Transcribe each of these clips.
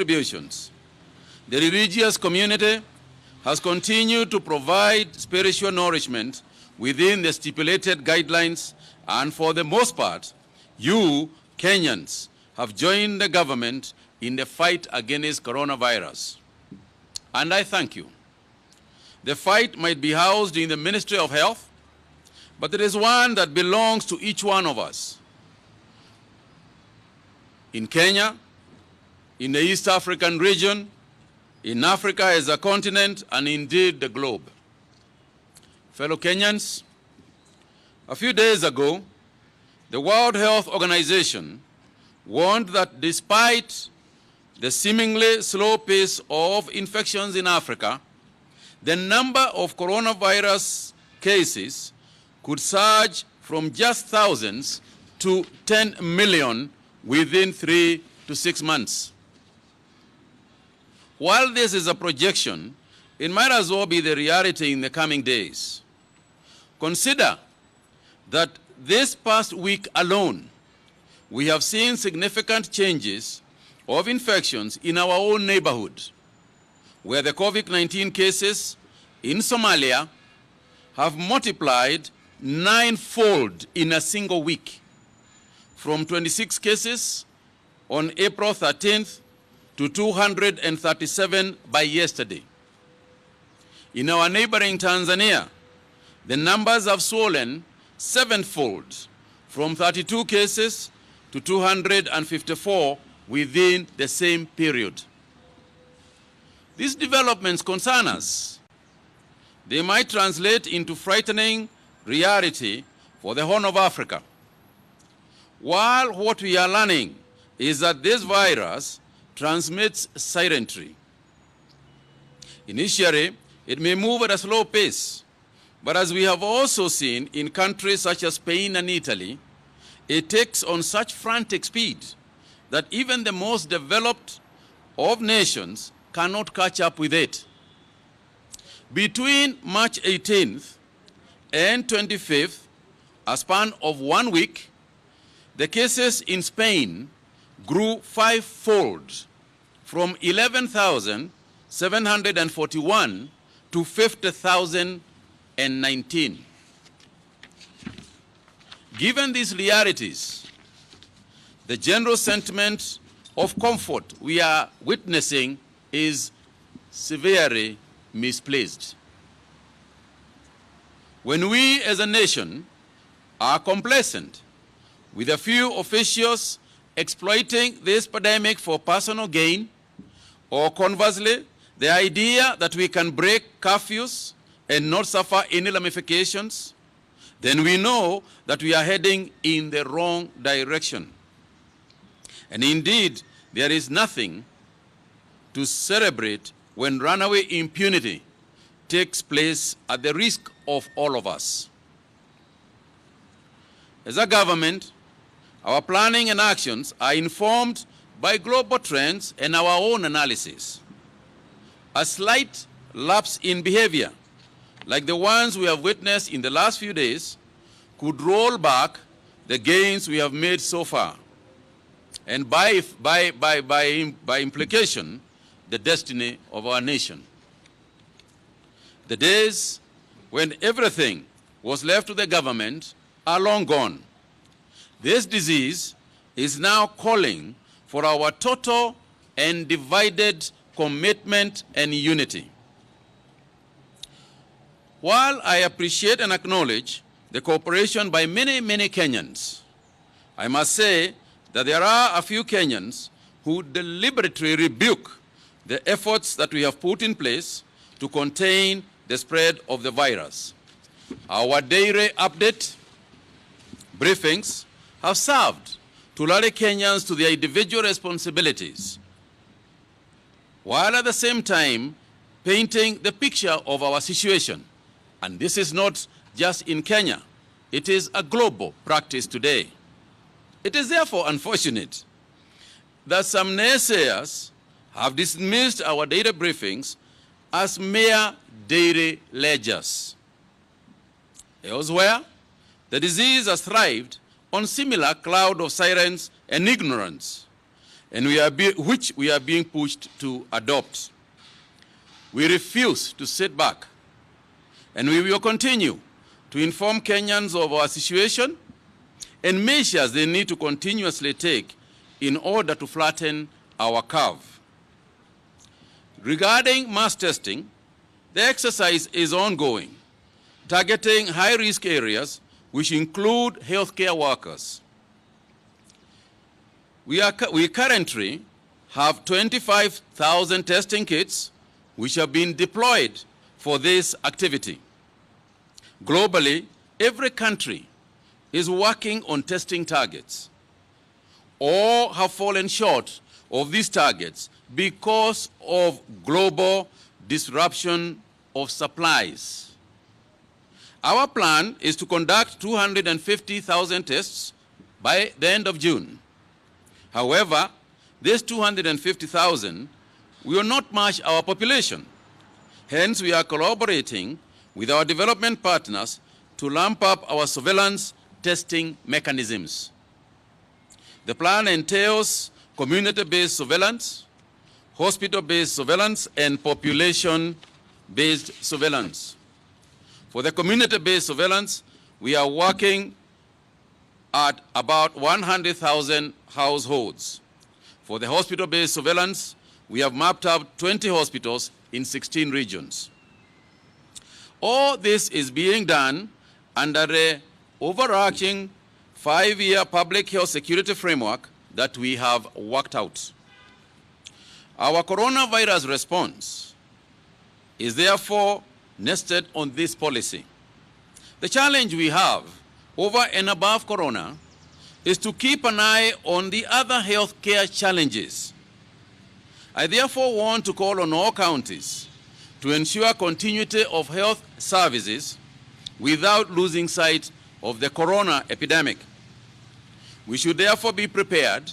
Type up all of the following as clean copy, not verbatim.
contributions, the religious community has continued to provide spiritual nourishment within the stipulated guidelines, and for the most part, you, Kenyans, have joined the government in the fight against coronavirus. And I thank you. The fight might be housed in the Ministry of Health, but there is one that belongs to each one of us. In Kenya, in the East African region, in Africa as a continent, and indeed the globe. Fellow Kenyans, a few days ago, the World Health Organization warned that despite the seemingly slow pace of infections in Africa, the number of coronavirus cases could surge from just thousands to 10 million within 3 to 6 months. While this is a projection, it might as well be the reality in the coming days. Consider that this past week alone, we have seen significant changes of infections in our own neighborhood, where the COVID-19 cases in Somalia have multiplied 9-fold in a single week, from 26 cases on April 13th to 237 by yesterday. In our neighboring Tanzania, the numbers have swollen 7-fold, from 32 cases to 254 within the same period. These developments concern us. They might translate into frightening reality for the Horn of Africa. While what we are learning is that this virus transmits silently. Initially, it may move at a slow pace, but as we have also seen in countries such as Spain and Italy, it takes on such frantic speed that even the most developed of nations cannot catch up with it. Between March 18th and 25th, a span of 1 week, the cases in Spain grew 5-fold, from 11,741 to 50,019. Given these realities, the general sentiment of comfort we are witnessing is severely misplaced. When we as a nation are complacent, with a few officials exploiting this pandemic for personal gain, or conversely, the idea that we can break curfews and not suffer any ramifications, then we know that we are heading in the wrong direction. And indeed, there is nothing to celebrate when runaway impunity takes place at the risk of all of us. As a government, our planning and actions are informed by global trends and our own analysis. A slight lapse in behavior, like the ones we have witnessed in the last few days, could roll back the gains we have made so far, and by implication, the destiny of our nation. The days when everything was left to the government are long gone. This disease is now calling for our total and divided commitment and unity. While I appreciate and acknowledge the cooperation by many, many Kenyans, I must say that there are a few Kenyans who deliberately rebuke the efforts that we have put in place to contain the spread of the virus. Our daily update briefings have served to rally Kenyans to their individual responsibilities, while at the same time painting the picture of our situation. And this is not just in Kenya. It is a global practice today. It is therefore unfortunate that some naysayers have dismissed our data briefings as mere daily ledgers. Elsewhere, the disease has thrived on similar cloud of silence and ignorance, and which we are being pushed to adopt. We refuse to sit back, and we will continue to inform Kenyans of our situation and measures they need to continuously take in order to flatten our curve. Regarding mass testing, the exercise is ongoing, targeting high-risk areas, which include healthcare workers. We currently have 25,000 testing kits which have been deployed for this activity. Globally, every country is working on testing targets. All have fallen short of these targets because of global disruption of supplies. Our plan is to conduct 250,000 tests by the end of June. However, this 250,000 will not match our population. Hence, we are collaborating with our development partners to ramp up our surveillance testing mechanisms. The plan entails community-based surveillance, hospital-based surveillance, and population-based surveillance. For the community-based surveillance, we are working at about 100,000 households. For the hospital-based surveillance, we have mapped out 20 hospitals in 16 regions. All this is being done under the overarching 5-year public health security framework that we have worked out. Our coronavirus response is therefore nested on this policy. The challenge we have over and above corona is to keep an eye on the other healthcare challenges. I therefore want to call on all counties to ensure continuity of health services without losing sight of the corona epidemic. We should therefore be prepared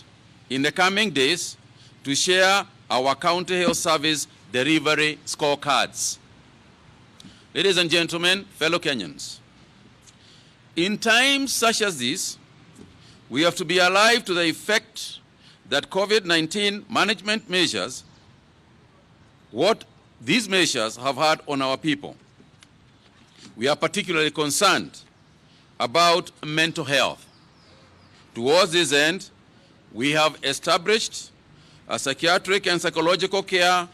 in the coming days to share our county health service delivery scorecards. Ladies and gentlemen, fellow Kenyans, in times such as this, we have to be alive to the effect that COVID-19 management measures, what these measures have had on our people. We are particularly concerned about mental health. Towards this end, we have established a psychiatric and psychological care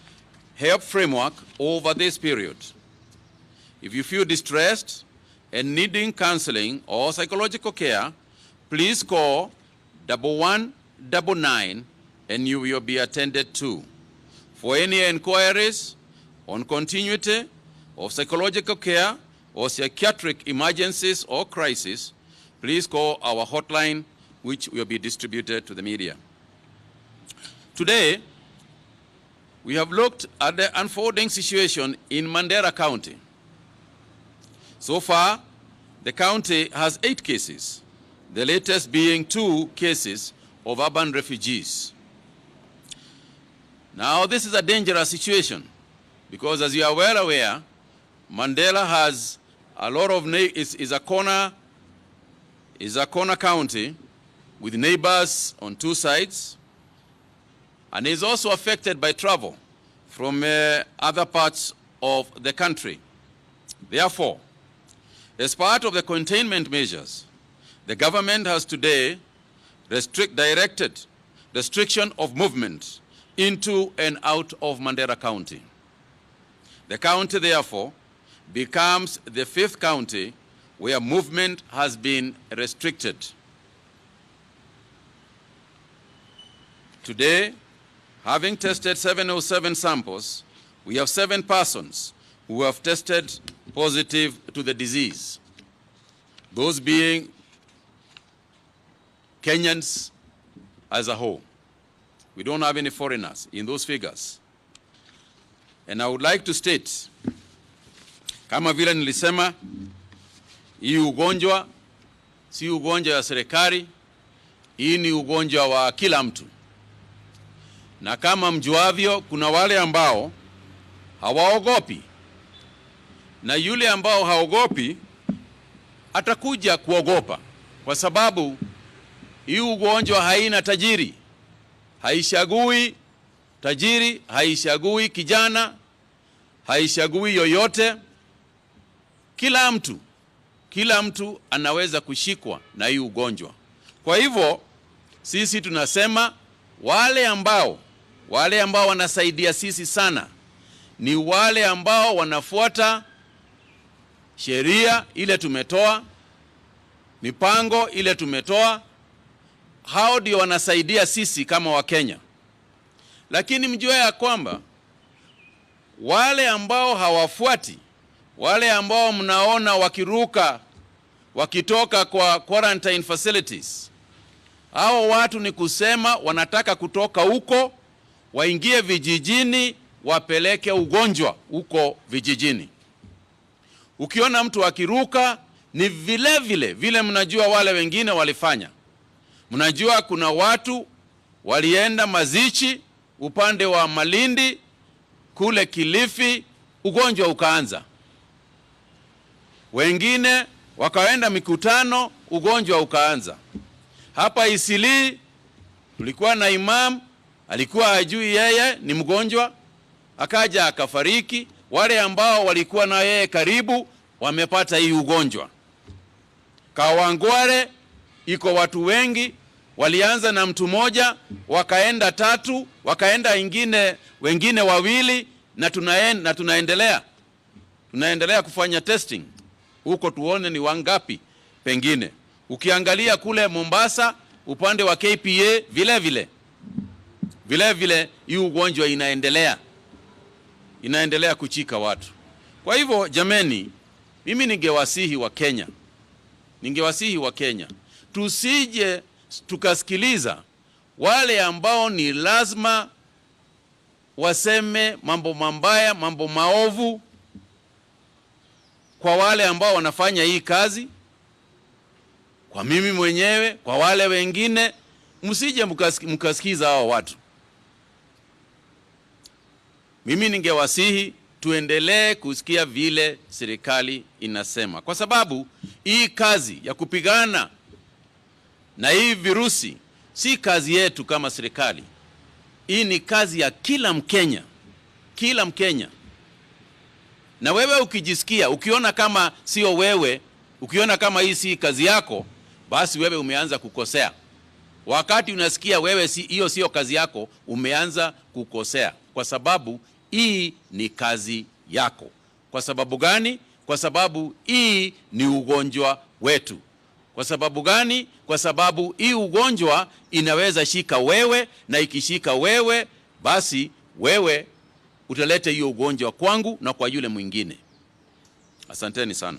help framework over this period. If you feel distressed and needing counseling or psychological care, please call 1199 and you will be attended to. For any inquiries on continuity of psychological care or psychiatric emergencies or crises, please call our hotline, which will be distributed to the media. Today, we have looked at the unfolding situation in Mandera County. So far, the county has 8 cases, the latest being 2 cases of urban refugees. Now, this is a dangerous situation because, as you are well aware, Mandera has a lot of is a corner county with neighbors on 2 sides, and is also affected by travel from other parts of the country. Therefore, as part of the containment measures, the government has today directed restriction of movement into and out of Mandera County. The county, therefore, becomes the 5th county where movement has been restricted. Today, having tested 707 samples, we have 7 persons who have tested positive to the disease, those being Kenyans as a whole. We don't have any foreigners in those figures. And I would like to state, kama vile nilisema, hii ugonjwa si ugonjwa wa serikali, hii ni ugonjwa wa kila mtu. Na kama mjuavyo, kuna wale ambao hawaogopi, na yule ambao haogopi atakuja kuogopa, kwa sababu hii ugonjwa haina tajiri. haishagui tajiri, haishagui kijana, haishagui yoyote. Kila mtu anaweza kushikwa na hii ugonjwa. Kwa hivyo sisi tunasema wale ambao wanasaidia sisi sana ni wale ambao wanafuata sheria ile tumetoa, mipango ile tumetoa. Hao ndio wanasaidia sisi kama Wakenya. Lakini mjue ya kwamba wale ambao hawafuati, wale ambao mnaona wakiruka wakitoka kwa quarantine facilities, hao watu ni kusema wanataka kutoka huko waingie vijijini wapeleke ugonjwa huko vijijini. Ukiona mtu akiruka ni vile mnajua wale wengine walifanya. Mnajua kuna watu walienda mazishi upande wa Malindi kule Kilifi, ugonjwa ukaanza. Wengine wakaenda mikutano, ugonjwa ukaanza. Hapa Isili tulikuwa na imam, alikuwa hajui yeye ni mgonjwa, akaja akafariki. Wale ambao walikuwa na yeye karibu wamepata hii ugonjwa. Kawangware iko watu wengi, walianza na mtu moja, wakaenda 3, wakaenda wengine 2, na tunaendelea kufanya testing huko tuone ni wangapi pengine. Ukiangalia kule Mombasa upande wa KPA vile hii ugonjwa inaendelea kuchika watu. Kwa hivyo jameni, mimi ningewasihi wa Kenya tusije tukasikiliza wale ambao ni lazima waseme mambo mambaya, mambo maovu kwa wale ambao wanafanya hii kazi, kwa mimi mwenyewe, kwa wale wengine. Msije mkasikiza hao watu. Mimi ningewasihi tuendelee kusikia vile serikali inasema, kwa sababu hii kazi ya kupigana na hii virusi si kazi yetu kama serikali. Hii ni kazi ya kila Mkenya. Na wewe ukijisikia, ukiona kama sio wewe, ukiona kama hii si kazi yako, basi wewe umeanza kukosea. Wakati unasikia wewe hiyo sio kazi yako, umeanza kukosea, kwa sababu hii ni kazi yako. Kwa sababu gani? Kwa sababu hii ni ugonjwa wetu. Kwa sababu gani? Kwa sababu hii ugonjwa inaweza shika wewe, na ikishika wewe, basi wewe utaleta hiyo ugonjwa kwangu na kwa yule mwingine. Asanteni sana.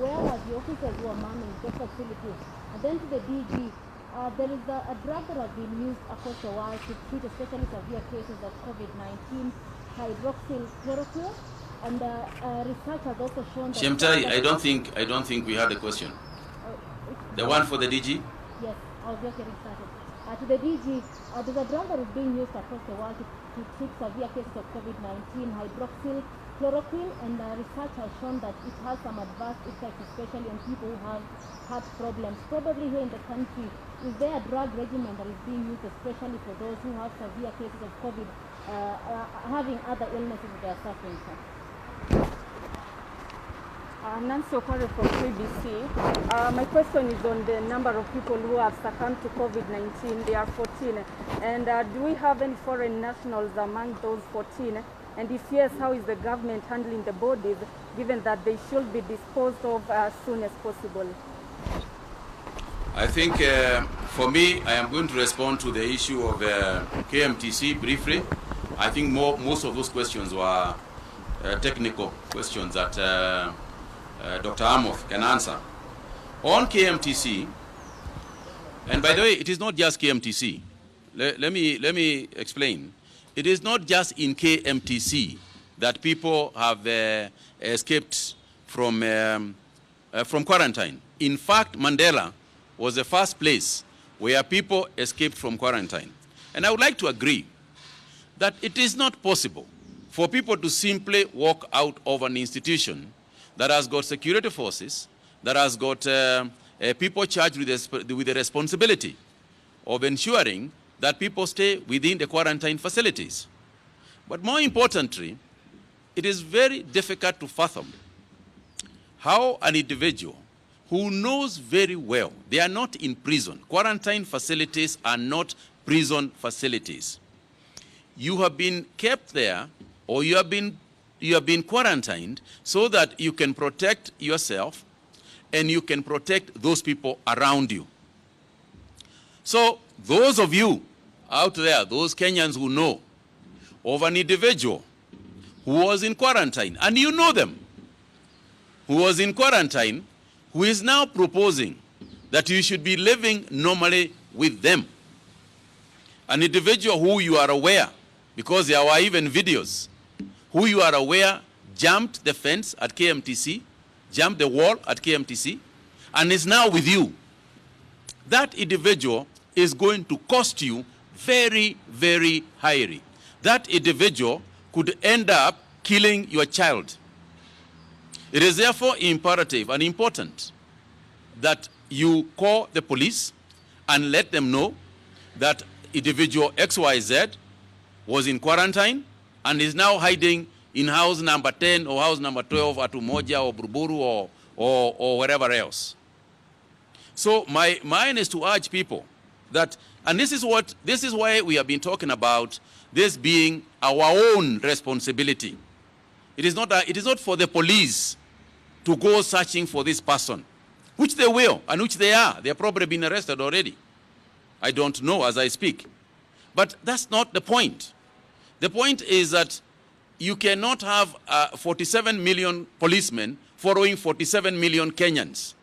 Whereas the officers were manning the facilities, and then to the DG, there is a drug that has been used across the world to treat especially severe cases of COVID-19, hydroxychloroquine, and research has also shown that... Shemtai, I don't think we had a question. The one for the DG? Yes, I was just getting started. To the DG, there's a drug that is being used across the world to treat severe cases of COVID-19, hydroxychloroquine, and research has shown that it has some adverse effects, especially on people who have heart problems. Probably here in the country, is there a drug regimen that is being used especially for those who have severe cases of COVID, having other illnesses that they are suffering from? Nancy Okore from KBC. My question is on the number of people who have succumbed to COVID-19. They are 14. And do we have any foreign nationals among those 14? And if yes, how is the government handling the bodies, given that they should be disposed of as soon as possible? I think for me, I am going to respond to the issue of KMTC briefly. I think most of those questions were technical questions that Dr. Amoth can answer. On KMTC, and by the way, it is not just KMTC. Let me explain. It is not just in KMTC that people have escaped from from quarantine. In fact, Mandela was the first place where people escaped from quarantine. And I would like to agree that it is not possible for people to simply walk out of an institution that has got security forces, that has got people charged with the responsibility of ensuring that people stay within the quarantine facilities. But more importantly, it is very difficult to fathom how an individual who knows very well they are not in prison. Quarantine facilities are not prison facilities. You have been kept there, or you have been quarantined so that you can protect yourself and you can protect those people around you. So those of you out there, those Kenyans who know of an individual who was in quarantine, and you know them, who was in quarantine, who is now proposing that you should be living normally with them. An individual who you are aware, because there were even videos, who you are aware jumped the fence at KMTC, jumped the wall at KMTC, and is now with you. That individual is going to cost you very, very highly. That individual could end up killing your child. It is therefore imperative and important that you call the police and let them know that individual XYZ was in quarantine and is now hiding in house number 10 or house number 12 at Umoja or Buruburu or wherever else. So mine is to urge people that, and this is why we have been talking about this being our own responsibility. It is not for the police to go searching for this person, which they will, and which they are. They have probably been arrested already. I don't know as I speak. But that's not the point. The point is that you cannot have 47 million policemen following 47 million Kenyans.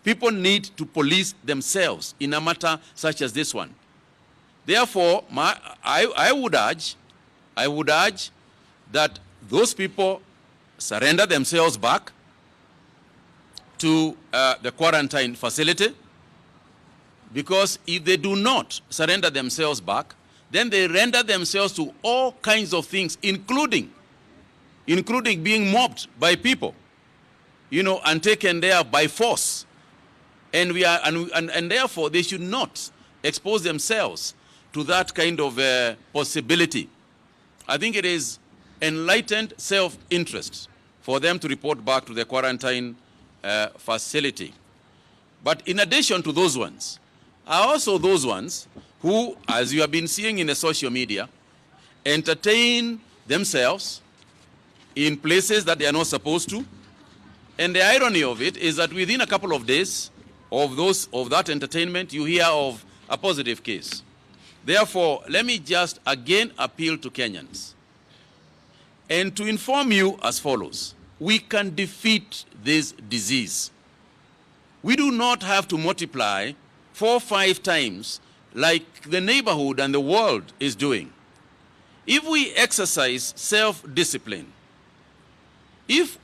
People need to police themselves in a matter such as this one. Therefore, I would urge that those people surrender themselves back to the quarantine facility, because if they do not surrender themselves back, then they render themselves to all kinds of things, including being mobbed by people, and taken there by force. And therefore they should not expose themselves to that kind of possibility. I think it is enlightened self-interest for them to report back to the quarantine facility. But in addition to those ones, are also those ones who, as you have been seeing in the social media, entertain themselves in places that they are not supposed to. And the irony of it is that within a couple of days of that entertainment, you hear of a positive case. Therefore, let me just again appeal to Kenyans and to inform you as follows. We can defeat this disease. We do not have to multiply 4 or 5 times like the neighborhood and the world is doing. If we exercise self-discipline, if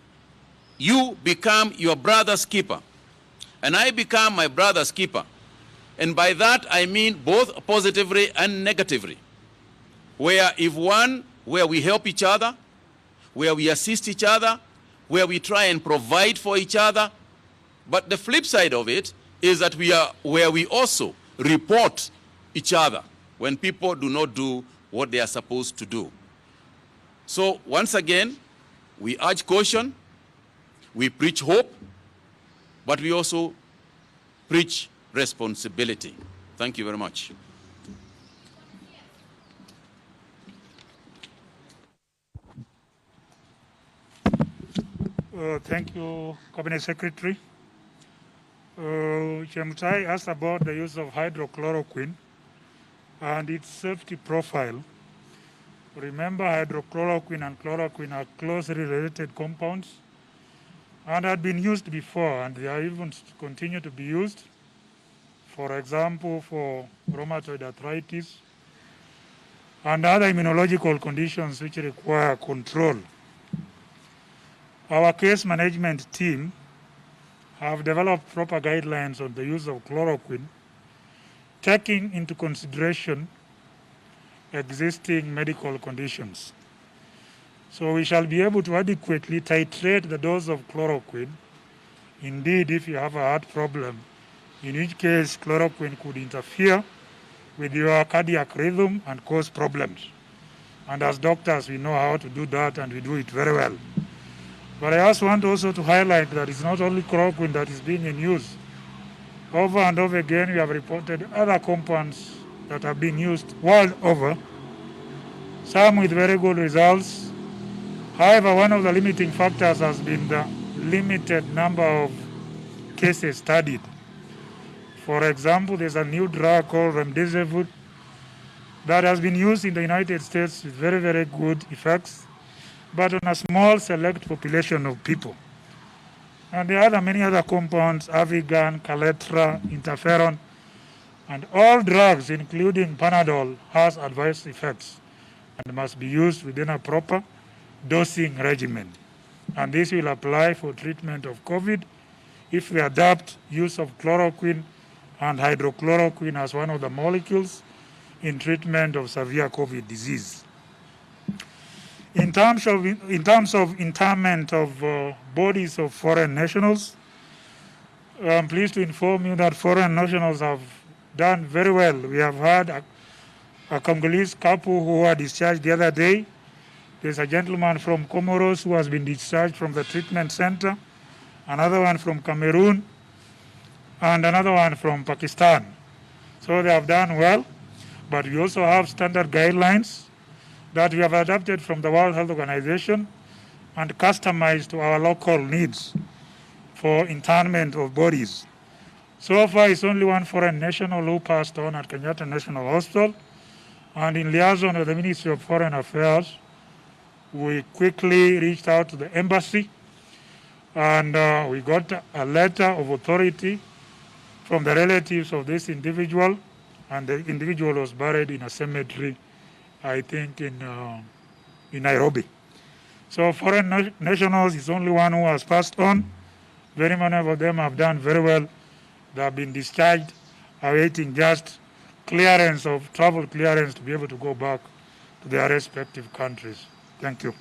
you become your brother's keeper, and I become my brother's keeper, and by that I mean both positively and negatively, where we help each other, where we assist each other, where we try and provide for each other. But the flip side of it is that where we also report each other when people do not do what they are supposed to do. So once again, we urge caution, we preach hope, but we also preach responsibility. Thank you very much. Thank you, Cabinet Secretary. Chemtai asked about the use of hydrochloroquine and its safety profile. Remember, hydrochloroquine and chloroquine are closely related compounds and had been used before, and they are even continue to be used, for example, for rheumatoid arthritis and other immunological conditions which require control. Our case management team have developed proper guidelines on the use of chloroquine, taking into consideration existing medical conditions. So we shall be able to adequately titrate the dose of chloroquine. Indeed, if you have a heart problem, in which case chloroquine could interfere with your cardiac rhythm and cause problems. And as doctors, we know how to do that, and we do it very well. But I also want to highlight that it's not only chloroquine that is being in use. Over and over again, we have reported other compounds that have been used world over, some with very good results. However, one of the limiting factors has been the limited number of cases studied. For example, there's a new drug called remdesivir that has been used in the United States with very, very good effects, but on a small select population of people. And there are many other compounds, Avigan, Caletra, interferon, and all drugs, including Panadol, has adverse effects and must be used within a proper dosing regimen. And this will apply for treatment of COVID if we adopt use of chloroquine and hydrochloroquine as one of the molecules in treatment of severe COVID disease. In terms of internment of bodies of foreign nationals, I'm pleased to inform you that foreign nationals have done very well. We have had a Congolese couple who were discharged the other day. There's a gentleman from Comoros who has been discharged from the treatment center, another one from Cameroon, and another one from Pakistan. So they have done well, but we also have standard guidelines that we have adapted from the World Health Organization and customized to our local needs for internment of bodies. So far, it's only one foreign national who passed on at Kenyatta National Hospital, and in liaison with the Ministry of Foreign Affairs, we quickly reached out to the embassy, and we got a letter of authority from the relatives of this individual, and the individual was buried in a cemetery, I think in Nairobi. So foreign nationals is only one who has passed on. Very many of them have done very well. They have been discharged, awaiting just clearance of travel clearance to be able to go back to their respective countries. Thank you.